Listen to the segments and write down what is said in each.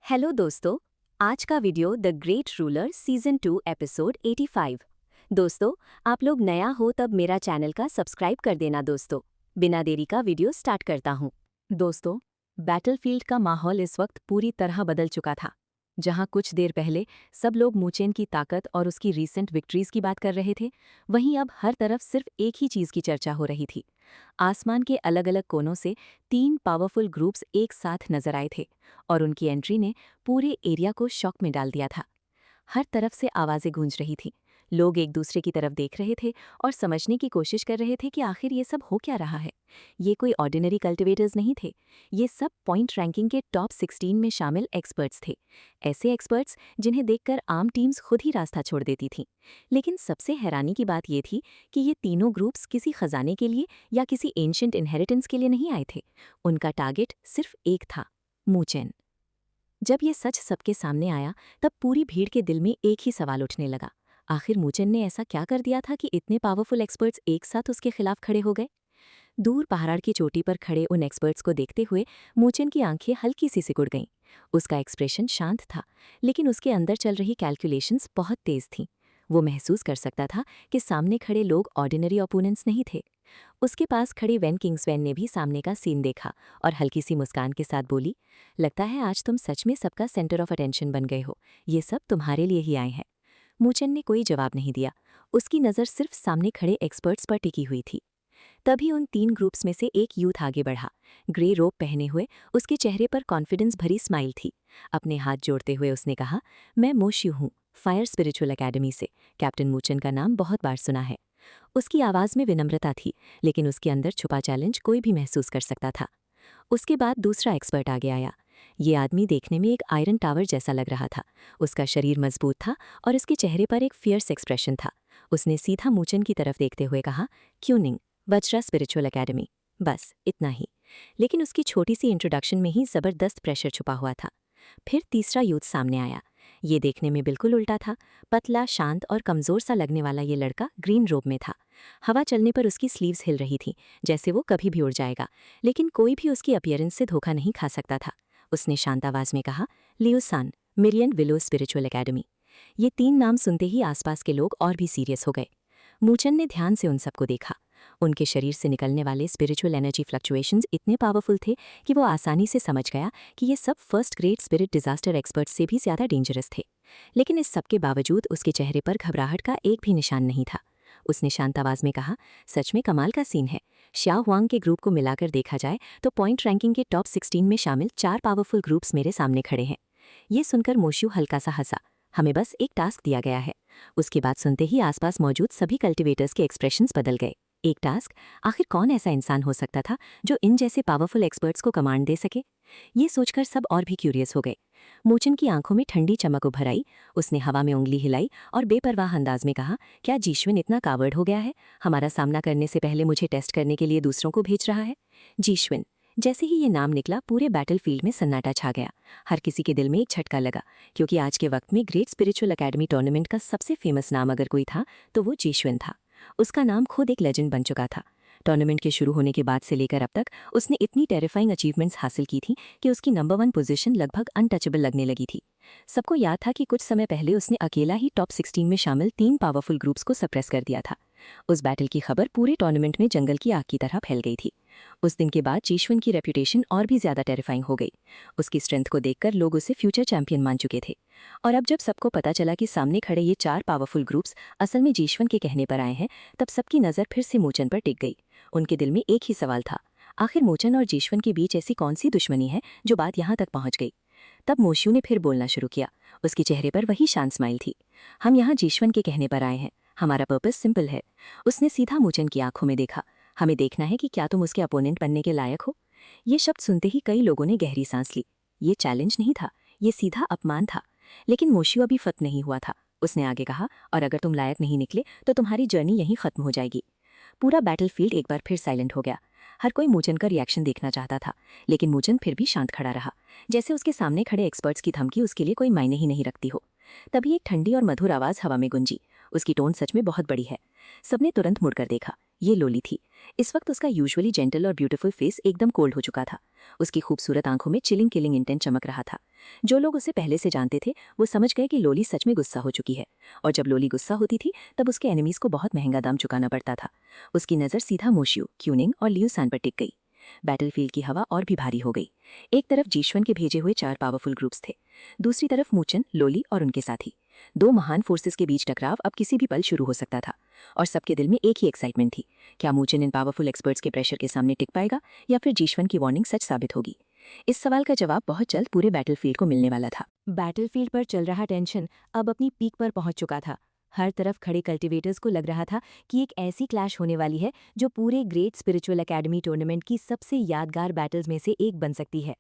Hello दोस्तों। आज का video the great ruler season 2 episode 85। दोस्तों, आप लोग नया हो तब मेरा चैनल का सब्सक्राइब कर देना दोस्तों। बिना देरी का वीडियो स्टार्ट करता हूँ। दोस्तों, बैटलफील्ड का माहौल इस वक्त पूरी तरह बदल चुका था। जहां कुछ देर पहले सब लोग मूचेन की ताकत और उसकी रीसेंट विक्ट्रीज की बात कर रहे थे, वहीं अब हर तरफ सिर्फ एक ही चीज की चर्चा हो रही थी। आसमान के अलग अलग कोनों से 3 पावरफुल ग्रुप्स एक साथ नजर आए थे और उनकी एंट्री ने पूरे एरिया को शॉक में डाल दिया था। हर तरफ से आवाजें गूंज रही थी। लोग एक दूसरे की तरफ देख रहे थे और समझने की कोशिश कर रहे थे कि आखिर ये सब हो क्या रहा है। ये कोई ऑर्डिनरी कल्टिवेटर्स नहीं थे। ये सब पॉइंट रैंकिंग के टॉप 16 में शामिल एक्सपर्ट्स थे। ऐसे एक्सपर्ट्स जिन्हें देखकर आम टीम्स खुद ही रास्ता छोड़ देती थीं। लेकिन सबसे हैरानी की बात ये थी कि ये तीनों ग्रुप्स किसी खजाने के लिए या किसी एंशिएंट इनहेरिटेंस के लिए नहीं आए थे। उनका टारगेट सिर्फ एक था, मूचेन। जब ये सच सबके सामने आया, तब पूरी भीड़ के दिल में एक ही सवाल उठने लगा। आखिर मूचेन ने ऐसा क्या कर दिया था कि इतने पावरफुल एक्सपर्ट्स एक साथ उसके खिलाफ खड़े हो गए? दूर पहाड़ की चोटी पर खड़े उन एक्सपर्ट्स को देखते हुए मूचेन की आंखें हल्की सी सिकुड़ गईं। उसका एक्सप्रेशन शांत था, लेकिन उसके अंदर चल रही कैलकुलेशंस बहुत तेज थीं। वो महसूस कर सकता था कि सामने खड़े लोग ऑर्डिनरी ओपोनेंट्स नहीं थे। उसके पास खड़ी वेन किंग्सवैन ने भी सामने का सीन देखा और हल्की सी मुस्कान के साथ बोली, लगता है आज तुम सच में सबका सेंटर ऑफ अटेंशन बन गए हो। ये सब तुम्हारे लिए ही आए हैं। मूचन ने कोई जवाब नहीं दिया। उसकी नज़र सिर्फ सामने खड़े एक्सपर्ट्स पर टिकी हुई थी। तभी उन 3 ग्रुप्स में से एक यूथ आगे बढ़ा। ग्रे रोब पहने हुए उसके चेहरे पर कॉन्फिडेंस भरी स्माइल थी। अपने हाथ जोड़ते हुए उसने कहा, मैं मोश्यू हूँ, फायर स्पिरिचुअल एकेडमी से। कैप्टन मूचन का नाम बहुत बार सुना है। उसकी आवाज़ में विनम्रता थी, लेकिन उसके अंदर छुपा चैलेंज कोई भी महसूस कर सकता था। उसके बाद दूसरा एक्सपर्ट आगे आया। ये आदमी देखने में एक आयरन टावर जैसा लग रहा था। उसका शरीर मजबूत था और उसके चेहरे पर एक फियर्स एक्सप्रेशन था। उसने सीधा मूचन की तरफ देखते हुए कहा, क्यूनिंग, वज्रा स्पिरिचुअल एकेडमी। बस इतना ही। लेकिन उसकी छोटी सी इंट्रोडक्शन में ही जबरदस्त प्रेशर छुपा हुआ था। फिर तीसरा यूथ सामने आया। ये देखने में बिल्कुल उल्टा था। पतला, शांत और कमज़ोर सा लगने वाला ये लड़का ग्रीन रोब में था। हवा चलने पर उसकी स्लीव्स हिल रही थी, जैसे वो कभी भी उड़ जाएगा। लेकिन कोई भी उसकी अपीयरेंस से धोखा नहीं खा सकता था। उसने शांत आवाज़ में कहा, लियोसान, मिरियन विलो स्पिरिचुअल एकेडमी। ये 3 नाम सुनते ही आसपास के लोग और भी सीरियस हो गए। मूचन ने ध्यान से उन सबको देखा। उनके शरीर से निकलने वाले स्पिरिचुअल एनर्जी फ्लक्चुएशंस इतने पावरफुल थे कि वो आसानी से समझ गया कि ये सब first grade spirit disaster experts से भी ज़्यादा डेंजरस थे। लेकिन इस सब के बावजूद उसके चेहरे पर घबराहट का एक भी निशान नहीं था। उसने शांत आवाज में कहा, सच में कमाल का सीन है। श्याओ हुआंग के ग्रुप को मिलाकर देखा जाए तो पॉइंट रैंकिंग के टॉप 16 में शामिल 4 पावरफुल ग्रुप्स मेरे सामने खड़े हैं। ये सुनकर मोशू हल्का सा हंसा। हमें बस एक टास्क दिया गया है। उसकी बात सुनते ही आसपास मौजूद सभी कल्टिवेटर्स के एक्सप्रेशंस बदल गए। एक टास्क? आखिर कौन ऐसा इंसान हो सकता था जो इन जैसे पावरफुल एक्सपर्ट्स को कमांड दे सके? ये सोचकर सब और भी क्यूरियस हो गए। मूचन की आंखों में ठंडी चमक उभर आई। उसने हवा में उंगली हिलाई और बेपरवाह अंदाज में कहा, क्या जीश्विन इतना कावर्ड हो गया है? हमारा सामना करने से पहले मुझे टेस्ट करने के लिए दूसरों को भेज रहा है। जीश्विन। जैसे ही ये नाम निकला, पूरे बैटलफील्ड में सन्नाटा छा गया। हर किसी के दिल में एक झटका लगा, क्योंकि आज के वक्त में ग्रेट स्पिरिचुअल एकेडमी टूर्नामेंट का सबसे फेमस नाम अगर कोई था तो वो जीश्विन था। उसका नाम खुद एक लेजेंड बन चुका था। टूर्नामेंट के शुरू होने के बाद से लेकर अब तक उसने इतनी टेरिफाइंग अचीवमेंट्स हासिल की थी कि उसकी नंबर 1 पोजीशन लगभग अनटचेबल लगने लगी थी। सबको याद था कि कुछ समय पहले उसने अकेला ही टॉप 16 में शामिल 3 पावरफुल ग्रुप्स को सप्रेस कर दिया था। उस बैटल की खबर पूरे टूर्नामेंट में जंगल की आग की तरह फैल गई थी। उस दिन के बाद जीश्विन की रेपुटेशन और भी ज्यादा टेरिफाइंग हो गई। उसकी स्ट्रेंथ को देखकर लोग उसे फ्यूचर चैंपियन मान चुके थे। और अब जब सबको पता चला कि सामने खड़े ये 4 पावरफुल ग्रुप्स असल में जीश्विन के कहने पर आए हैं, तब सबकी नज़र फिर से मूचन पर टिक गई। उनके दिल में एक ही सवाल था, आखिर मूचन और जीश्विन के बीच ऐसी कौन सी दुश्मनी है जो बात यहाँ तक पहुँच गई? तब मोशू ने फिर बोलना शुरू किया। उसके चेहरे पर वही शांत स्माइल थी। हम यहाँ जीश्विन के कहने पर आए हैं। हमारा पर्पस सिंपल है। उसने सीधा मूचन की आंखों में देखा। हमें देखना है कि क्या तुम उसके अपोनेंट बनने के लायक हो। ये शब्द सुनते ही कई लोगों ने गहरी सांस ली। ये चैलेंज नहीं था, ये सीधा अपमान था। लेकिन मोशू अभी फत नहीं हुआ था। उसने आगे कहा, और अगर तुम लायक नहीं निकले तो तुम्हारी जर्नी यहीं खत्म हो जाएगी। पूरा बैटलफील्ड एक बार फिर साइलेंट हो गया। हर कोई मूचन का रिएक्शन देखना चाहता था, लेकिन मूचन फिर भी शांत खड़ा रहा, जैसे उसके सामने खड़े एक्सपर्ट्स की धमकी उसके लिए कोई मायने ही नहीं रखती हो। तभी एक ठंडी और मधुर आवाज हवा में गुंजी। उसकी टोन सच में बहुत बड़ी है। सबने तुरंत मुड़कर देखा। ये लोली थी। इस वक्त उसका यूजुअली जेंटल और ब्यूटीफुल फेस एकदम कोल्ड हो चुका था। उसकी खूबसूरत आंखों में चिलिंग किलिंग इंटेंट चमक रहा था। जो लोग उसे पहले से जानते थे वो समझ गए कि लोली सच में गुस्सा हो चुकी है। और जब लोली गुस्सा होती थी तब उसके एनिमीज को बहुत महंगा दाम चुकाना पड़ता था। उसकी नज़र सीधा मोशियू, क्यूनिंग और लियू सान पर टिक गई। बैटलफील्ड की हवा और भी भारी हो गई। एक तरफ जीश्वन के भेजे हुए 4 पावरफुल ग्रुप्स थे, दूसरी तरफ मूचन, लोली और उनके साथी। 2 महान फोर्सेस के बीच टकराव अब किसी भी पल शुरू हो सकता था। और सबके दिल में एक ही एक्साइटमेंट थी, क्या मूचन इन पावरफुल एक्सपर्ट्स के प्रेशर के सामने टिक पाएगा या फिर जीश्वन की वार्निंग सच साबित होगी। इस सवाल का जवाब बहुत जल्द पूरे बैटलफील्ड को मिलने वाला था। बैटलफील्ड पर चल रहा टेंशन अब अपनी पीक पर पहुंच चुका था। हर तरफ खड़े कल्टिवेटर्स को लग रहा था कि एक ऐसी क्लैश होने वाली है जो पूरे ग्रेट स्पिरिचुअल एकेडमी टूर्नामेंट की सबसे यादगार बैटल्स में से एक बन सकती है।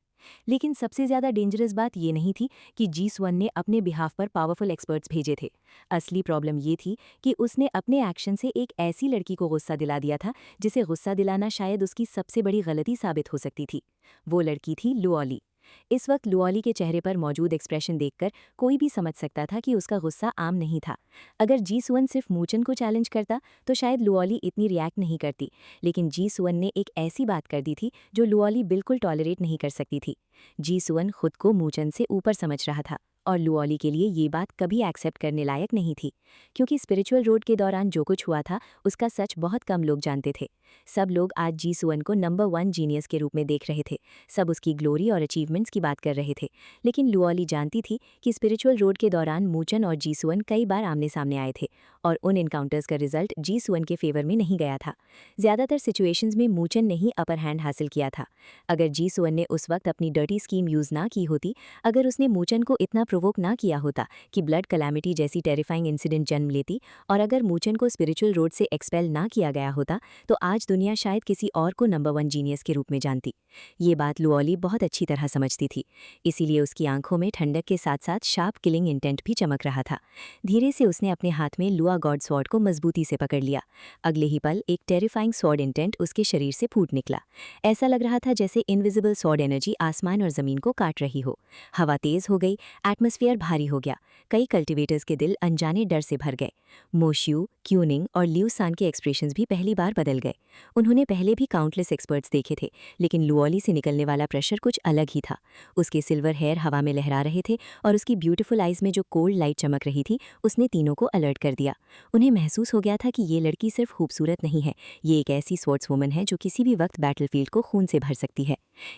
लेकिन सबसे ज्यादा डेंजरस बात ये नहीं थी कि जी1 ने अपने बिहाफ पर पावरफुल एक्सपर्ट्स भेजे थे। असली प्रॉब्लम ये थी कि उसने अपने एक्शन से एक ऐसी लड़की को गुस्सा दिला दिया था जिसे गुस्सा दिलाना शायद उसकी सबसे बड़ी गलती साबित हो सकती थी। वो लड़की थी लुओली। इस वक्त लुओली के चेहरे पर मौजूद एक्सप्रेशन देखकर कोई भी समझ सकता था कि उसका गुस्सा आम नहीं था। अगर जी1 सिर्फ मूचन को चैलेंज करता तो शायद लुओली इतनी रिएक्ट नहीं करती, लेकिन जी1 ने एक ऐसी बात कर दी थी जो लुओली बिल्कुल टॉलरेट नहीं कर सकती थी। जी1 खुद को मूचन से ऊपर समझ रहा था और लुओली के लिए ये बात कभी एक्सेप्ट करने लायक नहीं थी, क्योंकि स्पिरिचुअल रोड के दौरान जो कुछ हुआ था उसका सच बहुत कम लोग जानते थे। सब लोग आज जी1 को नंबर 1 जीनियस के रूप में देख रहे थे, सब उसकी ग्लोरी और अचीवमेंट्स की बात कर रहे थे। लेकिन लुओली जानती थी कि स्पिरिचुअल रोड के दौरान मूचन और जी1 कई बार आमने सामने आए थे और उन एनकाउंटर्स का रिजल्ट जी1 के फेवर में नहीं गया था। ज़्यादातर सिचुएशंस में मूचन ने ही अपर हैंड हासिल किया था। अगर जी1 ने उस वक्त अपनी डर्टी स्कीम यूज़ ना की होती, अगर उसने मूचन को इतना प्रोवोक ना किया होता कि ब्लड कैलामिटी जैसी टेरिफाइंग इंसिडेंट जन्म लेती, और अगर मूचन को स्पिरिचुअल रोड से एक्सपेल ना किया गया होता तो आज दुनिया शायद किसी और को नंबर 1 जीनियस के रूप में जानती। ये बात लुओली बहुत अच्छी तरह समझती थी, इसीलिए उसकी आंखों में ठंडक के साथ साथ शार्प किलिंग इंटेंट भी चमक रहा था। धीरे से उसने अपने हाथ में लुआ गॉड स्वॉर्ड को मजबूती से पकड़ लिया। अगले ही पल एक टेरिफाइंग स्वॉर्ड इंटेंट उसके शरीर से फूट निकला। ऐसा लग रहा था जैसे इनविजिबल स्वॉर्ड एनर्जी आसमान और जमीन को काट रही हो। हवा तेज हो गई, एटमॉस्फेयर भारी हो गया। कई कल्टिवेटर्स के दिल अनजाने डर से भर गए। मोशियू, क्यूनिंग और लियू सान के एक्सप्रेशंस भी पहली बार बदल गए। उन्होंने पहले भी काउंटलेस एक्सपर्ट्स देखे थे, लेकिन लुओली से निकलने वाला प्रेशर कुछ अलग ही था। उसके सिल्वर हेयर हवा में लहरा रहे थे और उसकी ब्यूटीफुल आइज में जो कोल्ड लाइट चमक रही थी उसने तीनों को अलर्ट कर दिया। उन्हें महसूस हो गया था कि ये लड़की सिर्फ खूबसूरत नहीं है, ये एक ऐसी स्पोर्ट्स वुमन है जो किसी भी वक्त बैटलफील्ड को खून से भर सकती है।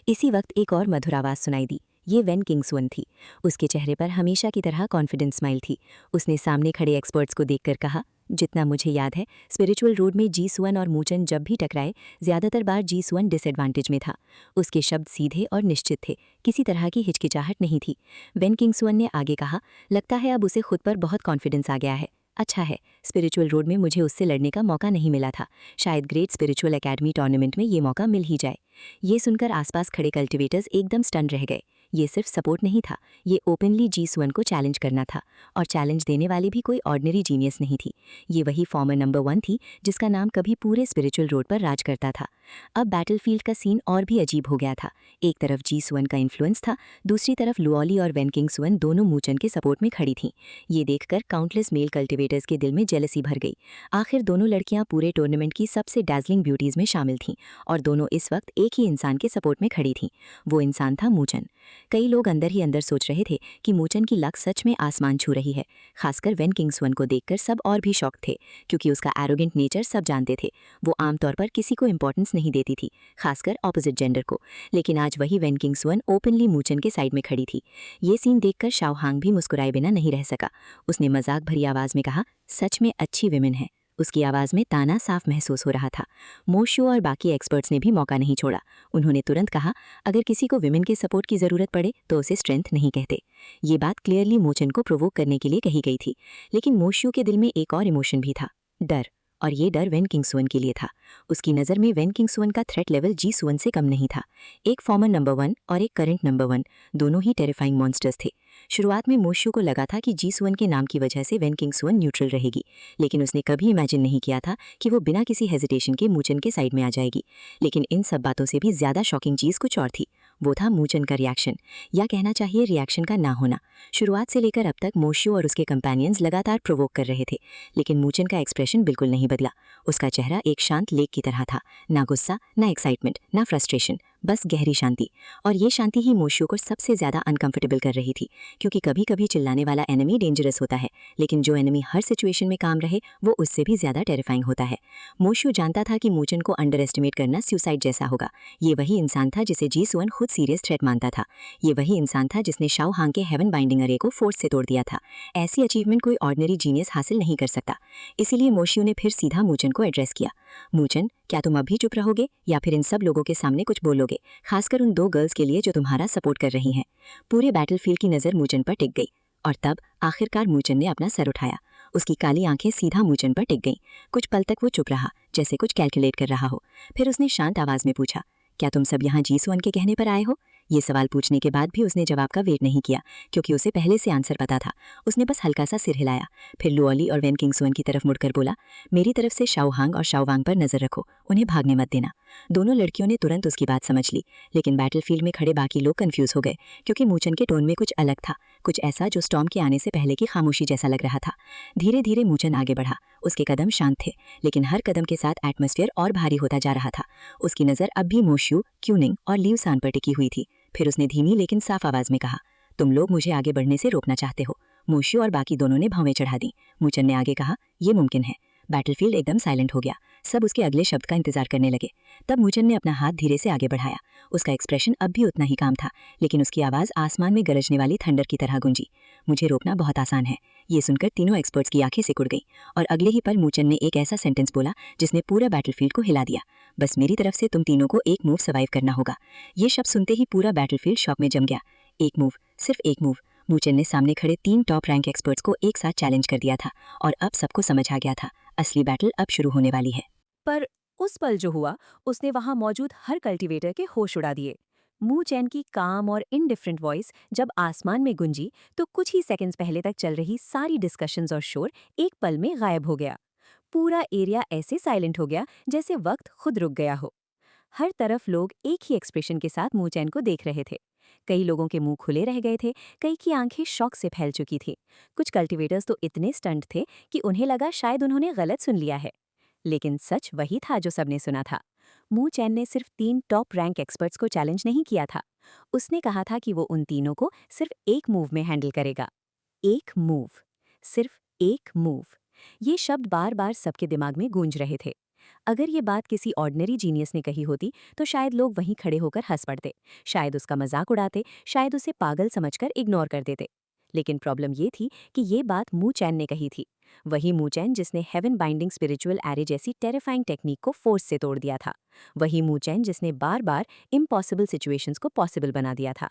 इसी वक्त एक और मधुर आवाज़ सुनाई दी। ये वेन किंग्सवन थी। उसके चेहरे पर हमेशा की तरह कॉन्फिडेंस स्माइल थी। उसने सामने खड़े एक्सपर्ट्स को देखकर कहा, जितना मुझे याद है स्पिरिचुअल रोड में जी1 और मूचन जब भी टकराए ज़्यादातर बार जी1 डिसएडवांटेज में था। उसके शब्द सीधे और निश्चित थे, किसी तरह की हिचकिचाहट नहीं थी। वेन किंग्सवन ने आगे कहा, लगता है अब उसे खुद पर बहुत कॉन्फिडेंस आ गया है। अच्छा है, स्पिरिचुअल रोड में मुझे उससे लड़ने का मौका नहीं मिला था, शायद ग्रेट स्पिरिचुअल एकेडमी टूर्नामेंट में ये मौका मिल ही जाए। ये सुनकर आसपास खड़े कल्टिवेटर्स एकदम स्टन रह गए। ये सिर्फ सपोर्ट नहीं था, ये ओपनली जी1 को चैलेंज करना था, और चैलेंज देने वाली भी कोई ऑर्डिनरी जीनियस नहीं थी। ये वही फॉर्मर नंबर 1 थी जिसका नाम कभी पूरे स्पिरिचुअल रोड पर राज करता था। अब बैटलफील्ड का सीन और भी अजीब हो गया था। एक तरफ जी1 का इन्फ्लुएंस था, दूसरी तरफ लुओली और वेन किंग्सवन दोनों मूचन के सपोर्ट में खड़ी थीं। ये देखकर काउंटलेस मेल कल्टिवेटर्स के दिल में जेलसी भर गई। आखिर दोनों लड़कियां पूरे टूर्नामेंट की सबसे डैज़लिंग ब्यूटीज में शामिल थीं और दोनों इस वक्त एक ही इंसान के सपोर्ट में खड़ी थीं। वो इंसान था मूचन। कई लोग अंदर ही अंदर सोच रहे थे कि मूचन की लक सच में आसमान छू रही है। खासकर वेन किंग्सवन को देखकर सब और भी शॉक थे, क्योंकि उसका एरोगेंट नेचर सब जानते थे। वो आमतौर पर किसी को इंपॉर्टेंस नहीं देती थी, खासकर ऑपोजिट जेंडर को। लेकिन आज वही वेन किंग्सवन ओपनली मूचन के साइड में खड़ी थी। ये सीन देखकर शाओहांग भी मुस्कुराए बिना नहीं रह सका। उसने मजाक भरी आवाज में कहा, सच में अच्छी विमेन है। उसकी आवाज़ में ताना साफ महसूस हो रहा था। मोशो और बाकी एक्सपर्ट्स ने भी मौका नहीं छोड़ा। उन्होंने तुरंत कहा, अगर किसी को विमेन के सपोर्ट की ज़रूरत पड़े तो उसे स्ट्रेंथ नहीं कहते। ये बात क्लियरली मूचन को प्रोवोक करने के लिए कही गई थी। लेकिन मोशो के दिल में एक और इमोशन भी था, डर। और ये डर वेन किंग्सवन के लिए था। उसकी नज़र में वेन किंग्सवन का थ्रेट लेवल जी1 से कम नहीं था। एक फॉर्मर नंबर 1 और एक करंट नंबर 1, दोनों ही टेरिफाइंग मॉन्स्टर्स थे। शुरुआत में मोशो को लगा था कि जी1 के नाम की वजह से वेन किंग्सवन न्यूट्रल रहेगी, लेकिन उसने कभी इमेजिन नहीं किया था कि वो बिना किसी हेजिटेशन के मूचन के साइड में आ जाएगी। लेकिन इन सब बातों से भी ज़्यादा शॉकिंग चीज़ कुछ और थी। वो था मूचन का रिएक्शन, या कहना चाहिए रिएक्शन का ना होना। शुरुआत से लेकर अब तक मोशियो और उसके कंपेनियंस लगातार प्रोवोक कर रहे थे, लेकिन मूचन का एक्सप्रेशन बिल्कुल नहीं बदला। उसका चेहरा एक शांत लेक की तरह था, ना गुस्सा, ना एक्साइटमेंट, ना फ्रस्ट्रेशन, बस गहरी शांति। और ये शांति ही मोशियो को सबसे ज़्यादा अनकंफर्टेबल कर रही थी, क्योंकि कभी कभी चिल्लाने वाला एनिमी डेंजरस होता है, लेकिन जो एनिमी हर सिचुएशन में काम रहे वो उससे भी ज़्यादा टेरिफाइंग होता है। मोशियो जानता था कि मूचन को अंडर एस्टिमेट करना सुसाइड जैसा होगा। ये वही इंसान था जिसे जी सुअन खुद सीरियस थ्रेट मानता था। ये वही इंसान था जिसने शाओ हांग के हेवन बाइंडिंग अरे को फोर्स से तोड़ दिया था। ऐसी अचीवमेंट कोई ऑर्डिनरी जीनियस हासिल नहीं कर सकता। इसीलिए मोशियो ने फिर सीधा मूचन को एड्रेस किया। मूचन, क्या तुम अब भी चुप रहोगे या फिर इन सब लोगों के सामने कुछ बोलोगे, खासकर उन 2 गर्ल्स के लिए जो तुम्हारा सपोर्ट कर रही हैं। पूरे बैटलफील्ड की नज़र मूचन पर टिक गई और तब आखिरकार मूचन ने अपना सर उठाया। उसकी काली आंखें सीधा मूचन पर टिक गईं। कुछ पल तक वो चुप रहा, जैसे कुछ कैलकुलेट कर रहा हो। फिर उसने शांत आवाज़ में पूछा, क्या तुम सब यहाँ जी सुअन के कहने पर आए हो? ये सवाल पूछने के बाद भी उसने जवाब का वेट नहीं किया, क्योंकि उसे पहले से आंसर पता था। उसने बस हल्का सा सिर हिलाया, फिर लुओली और वेन किंगसुअन की तरफ मुड़कर बोला, मेरी तरफ से शाओ हांग और शाओ वांग पर नजर रखो, उन्हें भागने मत देना। दोनों लड़कियों ने तुरंत उसकी बात समझ ली, लेकिन बैटलफील्ड में खड़े बाकी लोग कंफ्यूज हो गए, क्योंकि मूचन के टोन में कुछ अलग था, कुछ ऐसा जो स्टॉर्म के आने से पहले की खामोशी जैसा लग रहा था। धीरे धीरे मूचन आगे बढ़ा। उसके कदम शांत थे, लेकिन हर कदम के साथ एटमॉस्फेयर और भारी होता जा रहा था। उसकी नज़र अब भी मोशियो, क्यूनिंग और लियू सान पर टिकी हुई थी। फिर उसने धीमी लेकिन साफ आवाज़ में कहा, तुम लोग मुझे आगे बढ़ने से रोकना चाहते हो। मोशियो और बाकी दोनों ने भौवें चढ़ा दी। मूचन ने आगे कहा, यह मुमकिन है। बैटलफील्ड एकदम साइलेंट हो गया। सब उसके अगले शब्द का इंतजार करने लगे। तब मूचन ने अपना हाथ धीरे से आगे बढ़ाया। उसका एक्सप्रेशन अब भी उतना ही काम था, लेकिन उसकी आवाज़ आसमान में गरजने वाली थंडर की तरह गूंजी। मुझे रोकना बहुत आसान है। ये सुनकर तीनों एक्सपर्ट्स की आंखें सिकुड़ गईं, और अगले ही पल मूचन ने एक ऐसा सेंटेंस बोला जिसने पूरा बैटलफील्ड को हिला दिया। बस मेरी तरफ से तुम तीनों को एक मूव सर्वाइव करना होगा। ये शब्द सुनते ही पूरा बैटलफील्ड शॉक में जम गया। एक मूव, सिर्फ एक मूव। मूचन ने सामने खड़े 3 टॉप रैंक एक्सपर्ट्स को एक साथ चैलेंज कर दिया था, और अब सबको समझ आ गया था, असली बैटल अब शुरू होने वाली है। पर उस पल जो हुआ, उसने वहां मौजूद हर कल्टीवेटर के होश उड़ा दिए। मू चैन की काम और इनडिफरेंट वॉइस जब आसमान में गुंजी, तो कुछ ही सेकंड्स पहले तक चल रही सारी डिस्कशंस और शोर एक पल में गायब हो गया। पूरा एरिया ऐसे साइलेंट हो गया जैसे वक्त खुद रुक गया हो। हर तरफ लोग एक ही एक्सप्रेशन के साथ मू चैन को देख रहे थे। कई लोगों के मुंह खुले रह गए थे, कई की आंखें शॉक से फैल चुकी थी। कुछ कल्टीवेटर्स तो इतने स्टंट थे कि उन्हें लगा शायद उन्होंने गलत सुन लिया है। लेकिन सच वही था जो सबने सुना था। मू चैन ने सिर्फ 3 टॉप रैंक एक्सपर्ट्स को चैलेंज नहीं किया था। उसने कहा था कि वो उन तीनों को सिर्फ एक मूव में हैंडल करेगा। एक मूव, सिर्फ एक मूव। ये शब्द बार बार सबके दिमाग में गूंज रहे थे। अगर ये बात किसी ऑर्डिनरी जीनियस ने कही होती तो शायद लोग वहीं खड़े होकर हंस पड़ते, शायद उसका मजाक उड़ाते, शायद उसे पागल समझकर इग्नोर कर देते। लेकिन प्रॉब्लम ये थी कि ये बात मू चैन ने कही थी। वही मू चैन जिसने हेवन बाइंडिंग स्पिरिचुअल एरे जैसी टेरिफाइंग टेक्निक को फोर्स से तोड़ दिया था। वही मू चैन जिसने बार बार इम्पॉसिबल सिचुएशंस को पॉसिबल बना दिया था।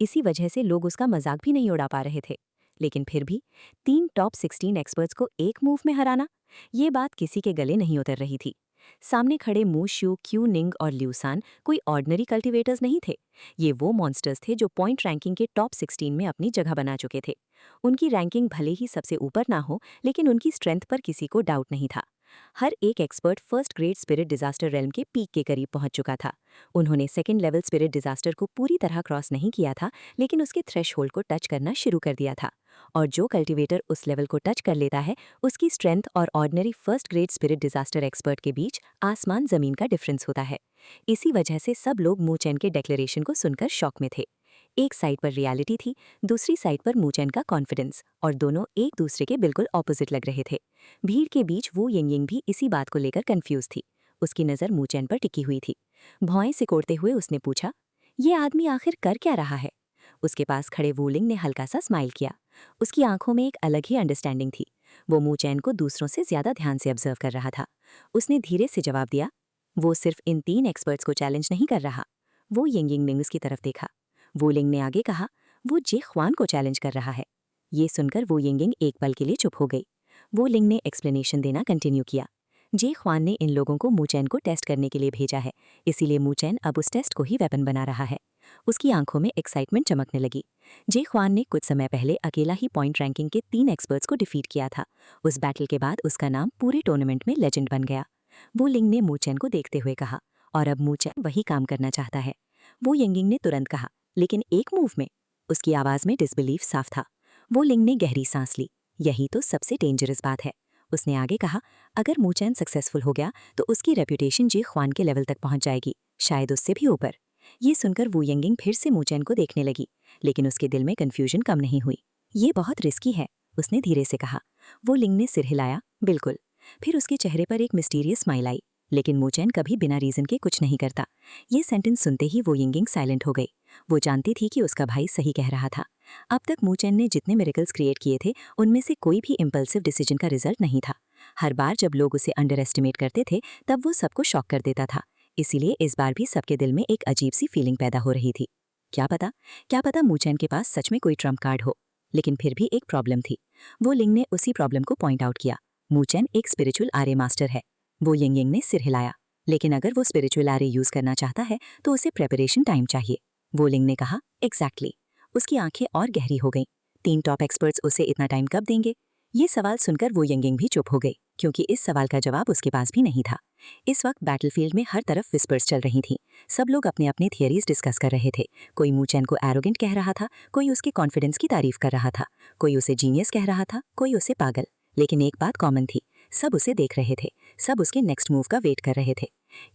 इसी वजह से लोग उसका मजाक भी नहीं उड़ा पा रहे थे। लेकिन फिर भी 3 टॉप 16 एक्सपर्ट्स को एक मूव में हराना, ये बात किसी के गले नहीं उतर रही थी। सामने खड़े मू शू, क्यू निंग और ल्यूसान कोई ऑर्डिनरी कल्टीवेटर्स नहीं थे। ये वो मॉन्स्टर्स थे जो पॉइंट रैंकिंग के टॉप 16 में अपनी जगह बना चुके थे। उनकी रैंकिंग भले ही सबसे ऊपर ना हो, लेकिन उनकी स्ट्रेंथ पर किसी को डाउट नहीं था। हर एक expert first grade spirit disaster realm के पीक के करीब पहुंच चुका था। उन्होंने सेकंड लेवल स्पिरिट डिजास्टर को पूरी तरह क्रॉस नहीं किया था, लेकिन उसके थ्रेशहोल्ड को टच करना शुरू कर दिया था। और जो कल्टीवेटर उस लेवल को टच कर लेता है, उसकी स्ट्रेंथ और ordinary first grade spirit disaster expert के बीच आसमान जमीन का डिफरेंस होता है। इसी वजह से सब लोग मू चैन के डिक्लेरेशन को सुनकर शॉक में थे। एक साइड पर रियलिटी थी, दूसरी साइड पर मू चैन का कॉन्फिडेंस, और दोनों एक दूसरे के बिल्कुल ऑपोजिट लग रहे थे। भीड़ के बीच वू यिंग भी इसी बात को लेकर कंफ्यूज थी। उसकी नज़र मू चैन पर टिकी हुई थी। भौएं सिकोड़ते हुए उसने पूछा, ये आदमी आखिर कर क्या रहा है? उसके पास खड़े वूलिंग ने हल्का सा स्माइल किया। उसकी आंखों में एक अलग ही अंडरस्टैंडिंग थी। वो मू चैन को दूसरों से ज्यादा ध्यान से ऑब्जर्व कर रहा था। उसने धीरे से जवाब दिया, वो सिर्फ इन 3 एक्सपर्ट्स को चैलेंज नहीं कर रहा। वो यिंग निंग्स की तरफ देखा। वूलिंग ने आगे कहा, वो जे ख्वान को चैलेंज कर रहा है। ये सुनकर वो यिंग एक पल के लिए चुप हो गई। वो लिंग ने एक्सप्लेनेशन देना कंटिन्यू किया। जे ख्वान ने इन लोगों को मू चैन को टेस्ट करने के लिए भेजा है, इसीलिए मू चैन अब उस टेस्ट को ही वेपन बना रहा है। उसकी आंखों में एक्साइटमेंट चमकने लगी। जे ख्वान ने कुछ समय पहले अकेला ही पॉइंट रैंकिंग के 3 एक्सपर्ट्स को डिफीट किया था। उस बैटल के बाद उसका नाम पूरे टूर्नामेंट में लेजेंड बन गया। वो लिंग ने मू चैन को देखते हुए कहा, और अब मू चैन वही काम करना चाहता है। वो यंगिंग ने तुरंत कहा, लेकिन एक मूव में? उसकी आवाज़ में डिसबिलीफ साफ था। वो लिंग ने गहरी सांस ली। यही तो सबसे डेंजरस बात है। उसने आगे कहा, अगर मूचैन सक्सेसफुल हो गया तो उसकी रेपुटेशन जी ख्वान के लेवल तक पहुंच जाएगी, शायद उससे भी ऊपर। ये सुनकर वू यंगिंग फिर से मूचैन को देखने लगी, लेकिन उसके दिल में कन्फ्यूजन कम नहीं हुई। ये बहुत रिस्की है, उसने धीरे से कहा। वो लिंग ने सिर हिलाया, बिल्कुल। फिर उसके चेहरे पर एक मिस्टीरियस स्माइल आई। लेकिन मूचैन कभी बिना रीजन के कुछ नहीं करता। ये सेंटेंस सुनते ही वो यंगिंग साइलेंट हो गई। वो जानती थी कि उसका भाई सही कह रहा था। अब तक मूचैन ने जितने मिरेकल्स क्रिएट किए थे, उनमें से कोई भी इम्पल्सिव डिसीजन का रिजल्ट नहीं था। हर बार जब लोग उसे अंडर एस्टिमेट करते थे, तब वो सबको शॉक कर देता था। इसीलिए इस बार भी सबके दिल में एक अजीब सी फीलिंग पैदा हो रही थी। क्या पता मूचैन के पास सच में कोई ट्रम्प कार्ड हो। लेकिन फिर भी एक प्रॉब्लम थी। वो लिंग ने उसी प्रॉब्लम को पॉइंट आउट किया। मूचैन एक स्पिरिचुअल आर्य मास्टर है। वो यंग ने सिर हिलाया। लेकिन अगर वो स्पिरिचुअल आर्य यूज करना चाहता है तो उसे प्रेपरेशन टाइम चाहिए। वो लिंग ने कहा, एग्जैक्टली। उसकी आंखें और गहरी हो गईं। 3 टॉप एक्सपर्ट्स उसे इतना टाइम कब देंगे? ये सवाल सुनकर वो यंगिंग भी चुप हो गई, क्योंकि इस सवाल का जवाब उसके पास भी नहीं था। इस वक्त बैटलफील्ड में हर तरफ विस्पर्स चल रही थीं। सब लोग अपने अपने थियरीज डिस्कस कर रहे थे। कोई मूचैन को एरोगेंट कह रहा था, कोई उसके कॉन्फिडेंस की तारीफ कर रहा था, कोई उसे जीनियस कह रहा था, कोई उसे पागल। लेकिन एक बात कॉमन थी, सब उसे देख रहे थे, सब उसके नेक्स्ट मूव का वेट कर रहे थे।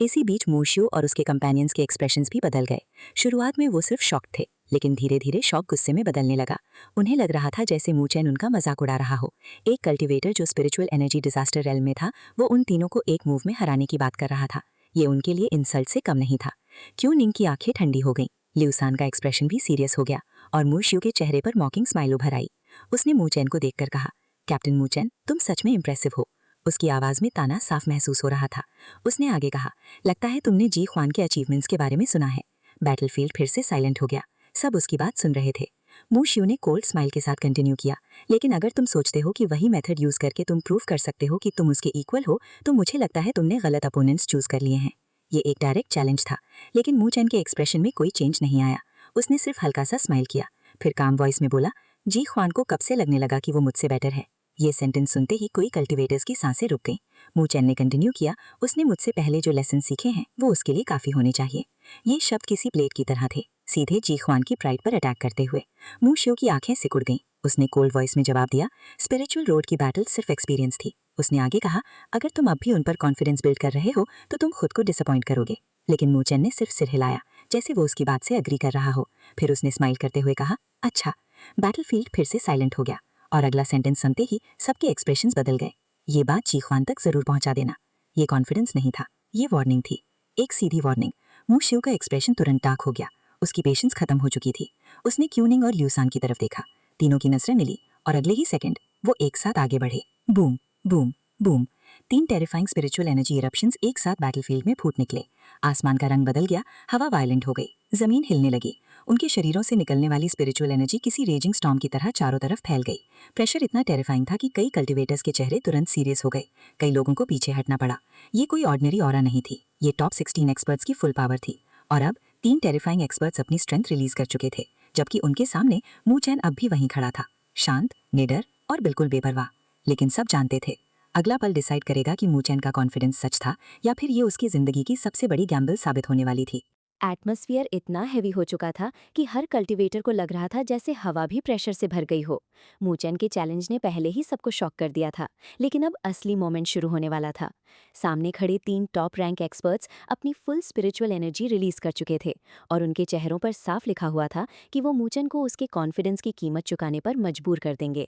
इसी बीच मूशियो और उसके कंपेनियंस के एक्सप्रेशंस भी बदल गए। शुरुआत में वो सिर्फ शॉक थे, लेकिन धीरे धीरे शॉक गुस्से में बदलने लगा। उन्हें लग रहा था जैसे मूचैन उनका मजाक उड़ा रहा हो। एक कल्टीवेटर जो स्पिरिचुअल एनर्जी डिजास्टर रेल में था, वो उन तीनों को एक मूव में हराने की बात कर रहा था। ये उनके लिए इंसल्ट से कम नहीं था। क्यों निंग की आंखें ठंडी हो गईं। ल्यूसान का एक्सप्रेशन भी सीरियस हो गया और मूशियो के चेहरे पर मॉकिंग स्माइल उभर आई। उसने मूचैन को देखकर कहा, कैप्टन मूचैन, तुम सच में इंप्रेसिव हो। उसकी आवाज में ताना साफ महसूस हो रहा था। उसने आगे कहा, लगता है तुमने जी ख्वान के अचीवमेंट्स के बारे में सुना है। बैटलफील्ड फिर से साइलेंट हो गया। सब उसकी बात सुन रहे थे। मूशियो ने कोल्ड स्माइल के साथ कंटिन्यू किया, लेकिन अगर तुम सोचते हो कि वही मेथड यूज करके तुम प्रूव कर सकते हो कि तुम उसके इक्वल हो, तो मुझे लगता है तुमने गलत अपोनेंट्स चूज कर लिए हैं। ये एक डायरेक्ट चैलेंज था, लेकिन मूचैन के एक्सप्रेशन में कोई चेंज नहीं आया। उसने सिर्फ हल्का सा स्माइल किया, फिर काम वॉइस में बोला, जी ख्वान को कब से लगने लगा कि वो मुझसे बेटर है। ये सेंटेंस सुनते ही कोई कल्टीवेटर्स की सांसें रुक गईं। मूचैन ने कंटिन्यू किया, उसने मुझसे पहले जो लेसन सीखे हैं वो उसके लिए काफी होने चाहिए। ये शब्द किसी प्लेट की तरह थे, सीधे जी ख्वान की प्राइड पर अटैक करते हुए। मूशियो की आंखें सिकुड़ गईं। उसने कोल्ड वॉइस में जवाब दिया, स्पिरिचुअल रोड की बैटल सिर्फ एक्सपीरियंस थी। उसने आगे कहा, अगर तुम अब भी उन पर कॉन्फिडेंस बिल्ड कर रहे हो तो तुम खुद को डिसअपॉइंट करोगे। लेकिन मूचैन ने सिर्फ सिर हिलाया, जैसे वो उसकी बात से अग्री कर रहा हो। फिर उसने स्माइल करते हुए कहा, अच्छा। बैटलफील्ड फिर से साइलेंट हो गया और अगला सेंटेंस सुनते ही सबके एक्सप्रेशंस बदल गए। ये बात जी ख्वान तक जरूर पहुंचा देना। ये कॉन्फिडेंस नहीं था, ये वार्निंग थी, एक सीधी वार्निंग। मूशियो का एक्सप्रेशन तुरंत डार्क हो गया। उसकी पेशेंस खत्म हो चुकी थी। उसने क्यूनिंग और ल्यूसान की तरफ देखा। तीनों की नजरें मिली और अगले ही सेकंड वो एक साथ आगे बढ़े। Boom boom boom. 3 terrifying spiritual energy eruptions एक साथ बैटलफील्ड में फूट निकले। आसमान का रंग बदल गया, हवा वायलेंट हो गई, जमीन हिलने लगी। उनके शरीरों से निकलने वाली स्पिरिचुअल एनर्जी किसी रेजिंग स्टॉर्म की तरह चारों तरफ फैल गई। प्रेशर इतना टेरिफाइंग था कि कई कल्टीवेटर्स के चेहरे तुरंत सीरियस हो गए। कई लोगों को पीछे हटना पड़ा। ये कोई ऑर्डिनरी ऑरा नहीं थी, ये टॉप 16 एक्सपर्ट्स की फुल पावर थी। और अब 3 टेरिफाइंग एक्सपर्ट्स अपनी स्ट्रेंथ रिलीज कर चुके थे, जबकि उनके सामने मूचैन अब भी वहीं खड़ा था, शांत, निडर और बिल्कुल बेपरवाह। लेकिन सब जानते थे, अगला पल डिसाइड करेगा कि मूचैन का कॉन्फिडेंस सच था या फिर ये उसकी जिंदगी की सबसे बड़ी गैम्बल साबित होने वाली थी। एटमॉस्फेयर इतना हैवी हो चुका था कि हर कल्टीवेटर को लग रहा था जैसे हवा भी प्रेशर से भर गई हो। मूचैन के चैलेंज ने पहले ही सबको शॉक कर दिया था, लेकिन अब असली मोमेंट शुरू होने वाला था। सामने खड़े 3 टॉप रैंक एक्सपर्ट्स अपनी फुल स्पिरिचुअल एनर्जी रिलीज कर चुके थे और उनके चेहरों पर साफ लिखा हुआ था कि वो मूचैन को उसके कॉन्फिडेंस की कीमत चुकाने पर मजबूर कर देंगे।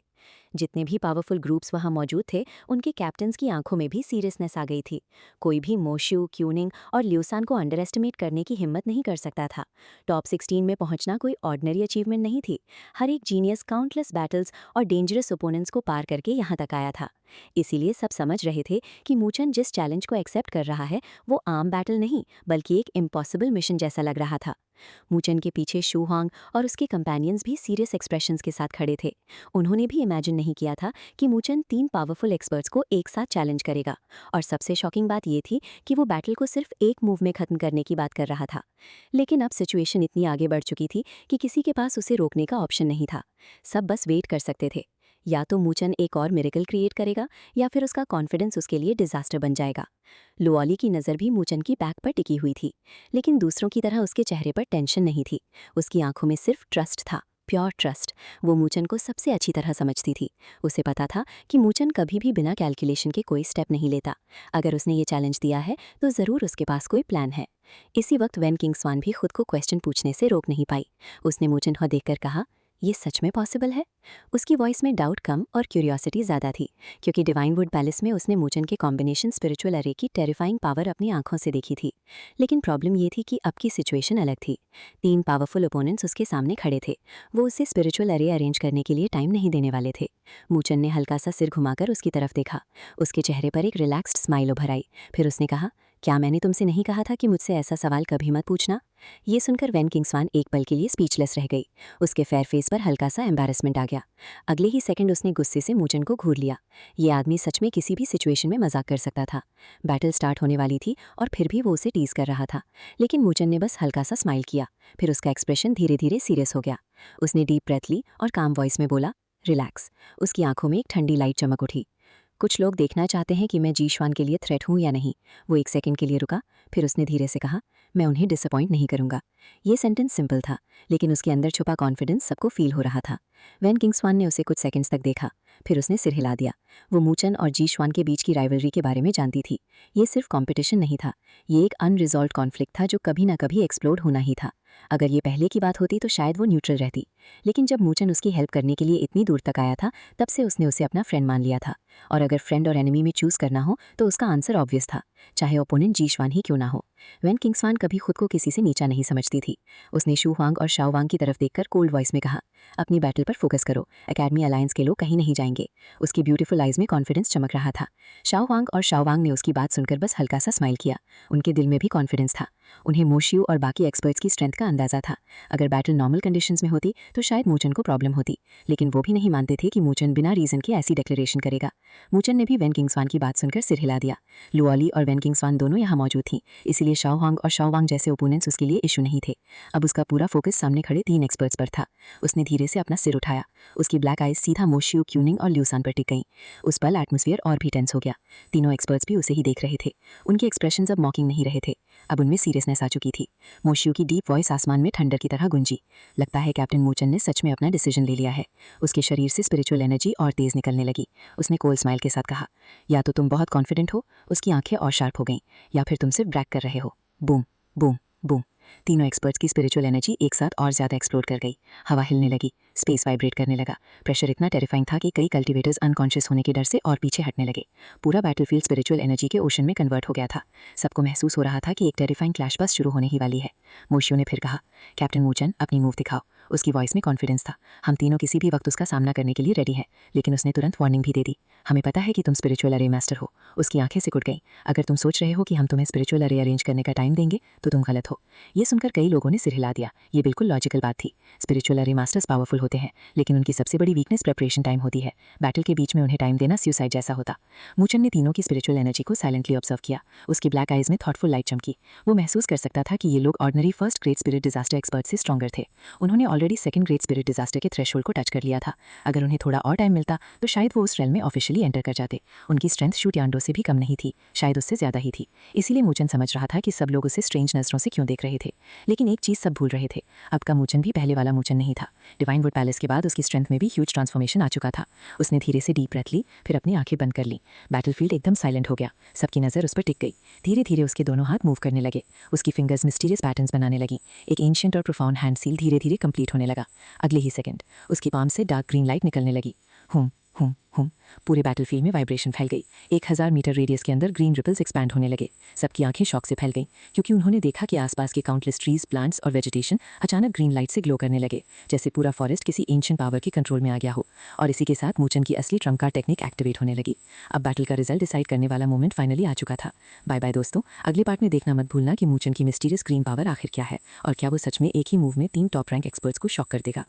जितने भी पावरफुल ग्रुप्स वहां मौजूद थे, उनके कैप्टन्स की आंखों में भी सीरियसनेस आ गई थी। कोई भी मोशू, क्यूनिंग और ल्यूसान को अंडर एस्टिमेट करने की हिम्मत नहीं कर सकता था। टॉप 16 में पहुंचना कोई ऑर्डिनरी अचीवमेंट नहीं थी। हर एक जीनियस काउंटलेस बैटल्स और डेंजरस ओपोनेंट्स को पार करके यहाँ तक आया था। इसीलिए सब समझ रहे थे कि मूचैन जिस चैलेंज को एक्सेप्ट कर रहा है वो आम बैटल नहीं, बल्कि एक इम्पॉसिबल मिशन जैसा लग रहा था। मूचैन के पीछे शू हांग और उसके कंपेनियंस भी सीरियस एक्सप्रेशंस के साथ खड़े थे। उन्होंने भी इमेजिन नहीं किया था कि मूचैन 3 पावरफुल एक्सपर्ट्स को एक साथ चैलेंज करेगा। और सबसे शॉकिंग बात ये थी कि वो बैटल को सिर्फ एक मूव में खत्म करने की बात कर रहा था। लेकिन अब सिचुएशन इतनी आगे बढ़ चुकी थी कि किसी के पास उसे रोकने का ऑप्शन नहीं था। सब बस वेट कर सकते थे। या तो मूचैन एक और मिरेकल क्रिएट करेगा या फिर उसका कॉन्फिडेंस उसके लिए डिजास्टर बन जाएगा। लुओली की नज़र भी मूचैन की बैक पर टिकी हुई थी, लेकिन दूसरों की तरह उसके चेहरे पर टेंशन नहीं थी। उसकी आंखों में सिर्फ ट्रस्ट था, प्योर ट्रस्ट। वो मूचन को सबसे अच्छी तरह समझती थी। उसे पता था कि मूचन कभी भी बिना कैलकुलेशन के कोई स्टेप नहीं लेता। अगर उसने ये चैलेंज दिया है तो ज़रूर उसके पास कोई प्लान है। इसी वक्त वैन किंग्सवान भी खुद को क्वेश्चन पूछने से रोक नहीं पाई। उसने मूचन को देखकर कहा, ये सच में पॉसिबल है? उसकी वॉइस में डाउट कम और क्यूरियोसिटी ज़्यादा थी, क्योंकि डिवाइनवुड पैलेस में उसने मूचन के कॉम्बिनेशन स्पिरिचुअल अरे की टेरिफाइंग पावर अपनी आंखों से देखी थी। लेकिन प्रॉब्लम ये थी कि अब की सिचुएशन अलग थी। 3 पावरफुल ओपोनेंट्स उसके सामने खड़े थे। वो उसे स्पिरिचुअल अरे अरेंज करने के लिए टाइम नहीं देने वाले थे। मूचन ने हल्का सा सिर घुमाकर उसकी तरफ देखा। उसके चेहरे पर एक रिलैक्स्ड स्माइल उभर आई। फिर उसने कहा, क्या मैंने तुमसे नहीं कहा था कि मुझसे ऐसा सवाल कभी मत पूछना? ये सुनकर वैन किंग्सवान एक पल के लिए स्पीचलेस रह गई। उसके फेयर फेस पर हल्का सा एम्बैरेसमेंट आ गया। अगले ही सेकंड उसने गुस्से से मूचन को घूर लिया। ये आदमी सच में किसी भी सिचुएशन में मजाक कर सकता था। बैटल स्टार्ट होने वाली थी और फिर भी वो उसे टीज कर रहा था। लेकिन मूचन ने बस हल्का सा स्माइल किया। फिर उसका एक्सप्रेशन धीरे धीरे सीरियस हो गया। उसने डीप ब्रेथ ली और काम वॉइस में बोला, रिलैक्स। उसकी आंखों में एक ठंडी लाइट चमक उठी। कुछ लोग देखना चाहते हैं कि मैं जीशवान के लिए थ्रेट हूँ या नहीं। वो एक सेकंड के लिए रुका, फिर उसने धीरे से कहा, मैं उन्हें डिसअपॉइंट नहीं करूंगा। ये सेंटेंस सिंपल था, लेकिन उसके अंदर छुपा कॉन्फिडेंस सबको फील हो रहा था। वैन किंग्सवान ने उसे कुछ सेकंड्स तक देखा, फिर उसने सिर हिला दिया। वो मूचन और जीशवान के बीच की राइवलरी के बारे में जानती थी। ये सिर्फ कॉम्पिटिशन नहीं था, ये एक अनरिजॉल्व कॉन्फ्लिक्ट था जो कभी ना कभी एक्सप्लोड होना ही था। अगर ये पहले की बात होती तो शायद वो न्यूट्रल रहती, लेकिन जब मूचन उसकी हेल्प करने के लिए इतनी दूर तक आया था, तब से उसने उसे अपना फ्रेंड मान लिया था। और अगर फ्रेंड और एनिमी में चूज करना हो तो उसका आंसर ऑब्वियस था, चाहे ओपोनेंट जीशवान ही क्यों ना हो। वैन किंग्सवान कभी खुद को किसी से नीचा नहीं समझती थी। उसने शू हुआंग और शाओ वांग की तरफ देखकर कोल्ड वॉइस में कहा, अपनी बैटल पर फोकस करो, एकेडमी अलायंस के लोग कहीं नहीं जाएंगे। उसकी ब्यूटीफुल आइज में कॉन्फिडेंस चमक रहा था। शाओ वांग ने उसकी बात सुनकर बस हल्का सा स्माइल किया। उनके दिल में भी कॉन्फिडेंस था। उन्हें मोशियू और बाकी एक्सपर्ट्स की स्ट्रेंथ का अंदाजा था। अगर बैटल नॉर्मल कंडीशंस में होती तो शायद मूचन को प्रॉब्लम होती, लेकिन वो भी नहीं मानते थे कि मूचन बिना रीजन के ऐसी डिक्लेरेशन करेगा। मूचन ने भी वैन किंग्सवान की बात सुनकर सिर हिला दिया। लुओली और वैन किंग्सवान दोनों यहाँ मौजूद थीं, इसीलिए शाओ हांग और शाओ वांग जैसे ओपोनेंट्स उसके लिए इशू नहीं थे। अब उसका पूरा फोकस सामने खड़े 3 एक्सपर्ट्स पर था। उसने धीरे से अपना सिर उठाया। उसकी ब्लैक आइज सीधा मोशियू, क्यूनिंग और ल्यूसान पर टिक गईं। उस पल एटमॉस्फेयर और भी टेंस हो गया। तीनों एक्सपर्ट्स भी उसे ही देख रहे थे। उनके एक्सप्रेशंस अब मॉकिंग नहीं रहे थे, अब उनमें सीरियसनेस आ चुकी थी। मोशियू की डीप वॉइस आसमान में थंडर की तरह गूंजी। लगता है कैप्टन मूचन ने सच में अपना डिसीजन ले लिया है। उसके शरीर से स्पिरिचुअल एनर्जी और तेज निकलने लगी। उसने कोल्ड स्माइल के साथ कहा, या तो तुम बहुत कॉन्फिडेंट हो, उसकी आंखें और शार्प हो गईं, या फिर तुम सिर्फ ब्रैग कर रहे हो। Boom boom boom. तीनों एक्सपर्ट्स की स्पिरिचुअल एनर्जी एक साथ और ज्यादा एक्सप्लोर कर गई। हवा हिलने लगी, स्पेस वाइब्रेट करने लगा। प्रेशर इतना टेरिफाइंग था कि कई कल्टिवेटर्स अनकॉन्शियस होने के डर से और पीछे हटने लगे। पूरा बैटलफील्ड स्पिरिचुअल एनर्जी के ओशन में कन्वर्ट हो गया था। सबको महसूस हो रहा था कि एक टेरिफाइंग क्लैश बस शुरू होने ही वाली है। मोशियो ने फिर कहा, कैप्टन मूचन, अपनी मूव दिखाओ। उसकी वॉइस में कॉन्फिडेंस था। हम तीनों किसी भी वक्त उसका सामना करने के लिए रेडी हैं। लेकिन उसने तुरंत वार्निंग भी दे दी, हमें पता है कि तुम स्पिरिचुअल अरे मास्टर हो। उसकी आंखें सिकुड़ गईं। अगर तुम सोच रहे हो कि हम तुम्हें स्पिरिचुअल अरे अरेंज करने का टाइम देंगे तो तुम गलत हो। ये सुनकर कई लोगों ने सिर हिला दिया। ये बिल्कुल लॉजिकल बात थी। स्पिरिचुअल अरे मास्टर्स पावरफुल होते हैं, लेकिन उनकी सबसे बड़ी वीकनेस प्रिपरेशन टाइम होती है। बैटल के बीच में उन्हें टाइम देना सुसाइड जैसा होता। मूचन ने तीनों की स्पिरिचुअल एनर्जी को साइलेंटली ऑब्जर्व किया। उसकी ब्लैक आइज में थॉटफुल लाइट चमकी। वो महसूस कर सकता था कि ये लोग ordinary first great spirit disaster expert से स्ट्रॉन्गर थे। उन्होंने already second great spirit disaster के थ्रेशोल्ड को टच कर लिया था। अगर उन्हें थोड़ा और टाइम मिलता तो शायद वो उस रेल में ऑफिशियली एंटर कर जाते। उनकी स्ट्रेंथ शूटियांडो से भी कम नहीं थी, शायद उससे ज्यादा ही थी। इसीलिए मूचन समझ रहा था कि सब लोग उसे स्ट्रेंज नजरों से क्यों देख रहे थे। लेकिन एक चीज सब भूल रहे थे, अब का मूचन भी पहले वाला मूचन नहीं था। डिवाइनवुड पैलेस के बाद उसकी स्ट्रेंथ में भी ह्यूज ट्रांसफॉर्मेशन आ चुका था। उसने धीरे से डीप ब्रेथ ली, फिर अपनी आंखें बंद कर ली। बैटलफील्ड एकदम साइलेंट हो गया। सबकी नजर उस पर टिक गई। धीरे धीरे उसके दोनों हाथ मूव करने लगे। उसकी फिंगर्स मिस्टीरियस पैटर्न्स बनाने लगी। एक एंशिएंट और प्रोफाउंड हैंड सील धीरे धीरे कंप्लीट होने लगा। अगले ही सेकंड उसकी पाम से डार्क ग्रीन लाइट निकलने लगी। हुम हुम हुम। पूरे बैटलफील्ड में वाइब्रेशन फैल गई। 1000 मीटर रेडियस के अंदर ग्रीन रिपल्स एक्सपैंड होने लगे। सबकी आंखें शॉक से फैल गईं, क्योंकि उन्होंने देखा कि आसपास के काउंटलेस ट्रीज, प्लांट्स और वेजिटेशन अचानक ग्रीन लाइट से ग्लो करने लगे, जैसे पूरा फॉरेस्ट किसी एंशिएंट पावर के कंट्रोल में आ गया हो। और इसी के साथ मूचन की असली ट्रम्प कार्ड टेक्निक एक्टिवेट होने लगी। अब बैटल का रिजल्ट डिसाइड करने वाला मोमेंट फाइनली आ चुका था। बाय बाय दोस्तों, अगले पार्ट में देखना मत भूलना कि मूचन की मिस्टीरियस ग्रीन पावर आखिर क्या है, और क्या वो सच में एक ही मूव में 3 टॉप रैंक एक्सपर्ट्स को शॉक कर देगा।